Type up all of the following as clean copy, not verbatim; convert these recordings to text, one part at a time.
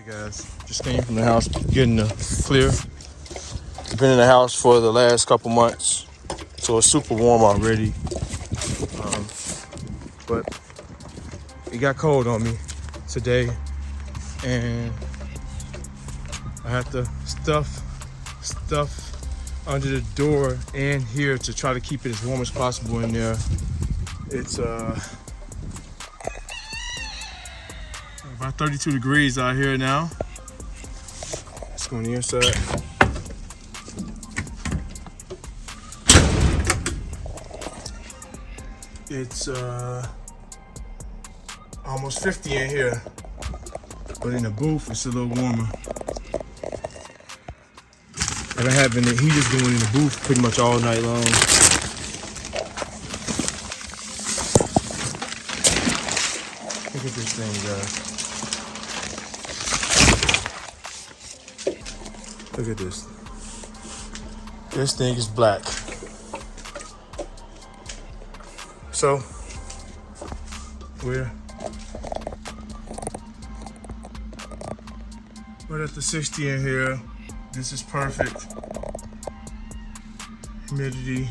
Guys, just came from the house, getting the clear. Been in the house for the last couple months, so it's super warm already. But it got cold on me today, and I have to stuff under the door and here to try to keep it as warm as possible in there. It's about 32 degrees out here now. Let's go on the inside. It's almost 50 in here, but in the booth it's a little warmer. I've been having the heaters going in the booth pretty much all night long. Look at this thing, guys. Look at this. This thing is black. So we're at the 60 in here. This is perfect. Humidity,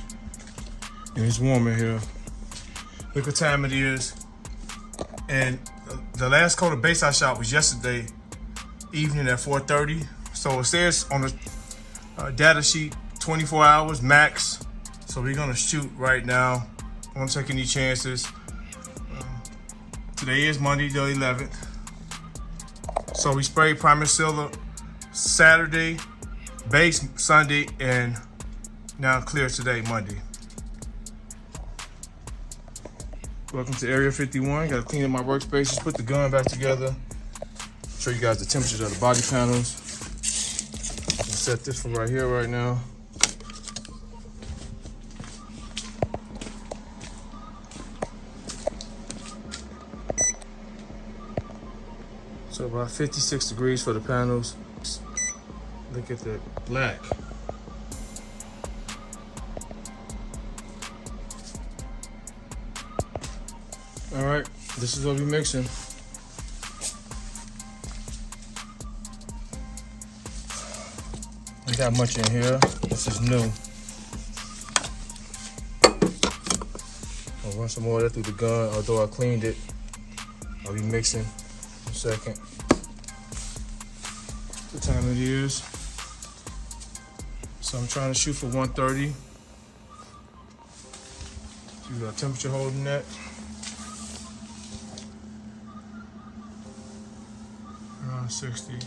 and it's warm in here. Look what time it is. And the last coat of base I shot was yesterday evening at 4:30. So it says on the data sheet 24 hours max. So we're gonna shoot right now. I won't take any chances. Today is Monday the 11th. So we sprayed primer sealer Saturday, base Sunday, and now clear today, Monday. Welcome to Area 51. Gotta clean up my workspaces, put the gun back together. Show you guys the temperatures of the body panels. I'll set this for right here right now. So about 56 degrees for the panels. Look at that black. All right, this is what we're mixing. Ain't got much in here. This is new. I'll run some more of that through the gun, although I cleaned it. I'll be mixing in a second. What time it is. So I'm trying to shoot for 130. See the temperature holding that. Around 60.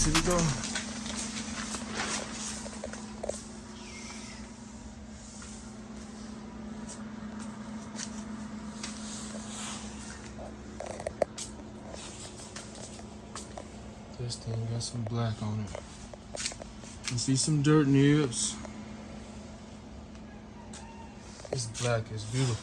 see it go. This thing got some black on it. You see some dirt nibs. It's black, it's beautiful.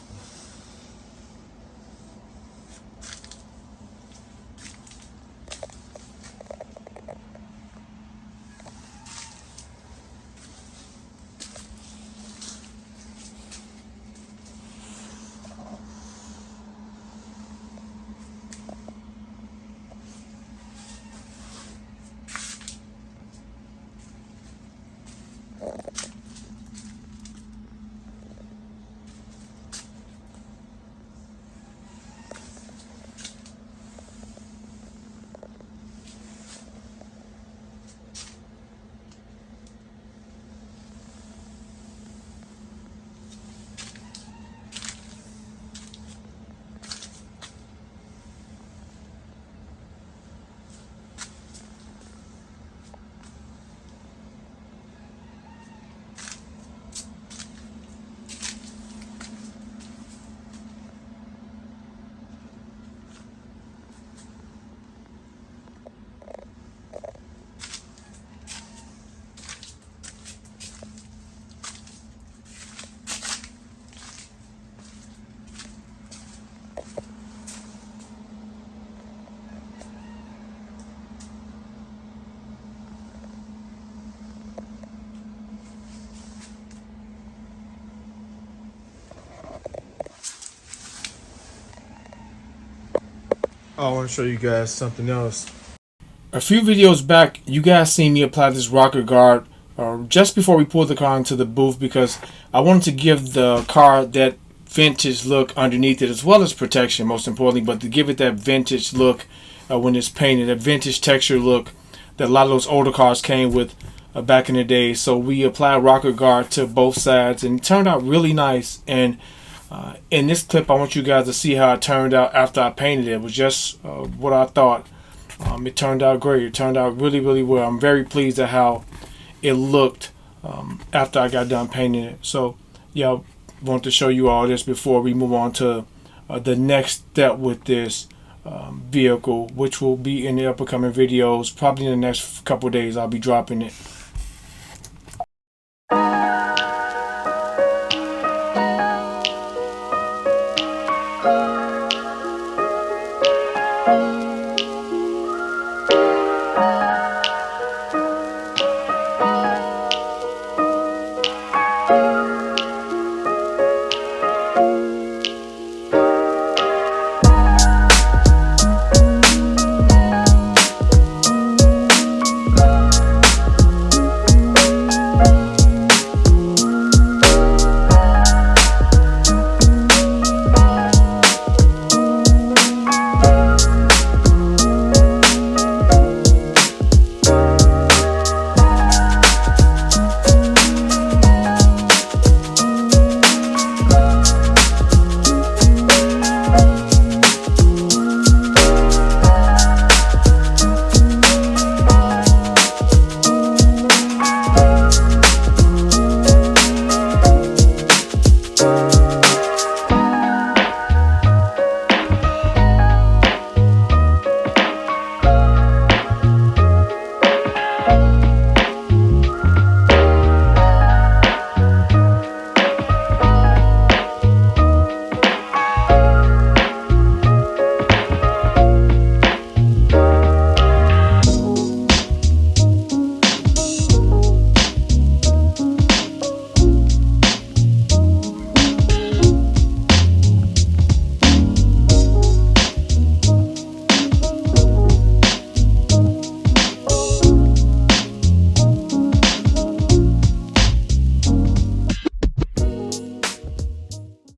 I want to show you guys something else. A few videos back, you guys seen me apply this rocker guard just before we pulled the car into the booth because I wanted to give the car that vintage look underneath it as well as protection, most importantly, but to give it that vintage look when it's painted, that vintage texture look that a lot of those older cars came with back in the day. So we applied rocker guard to both sides and it turned out really nice. And in this clip, I want you guys to see how it turned out after I painted it. It was just what I thought. It turned out great. It turned out really, really well. I'm very pleased at how it looked after I got done painting it. So, yeah, I want to show you all this before we move on to the next step with this vehicle, which will be in the upcoming videos. Probably in the next couple of days, I'll be dropping it.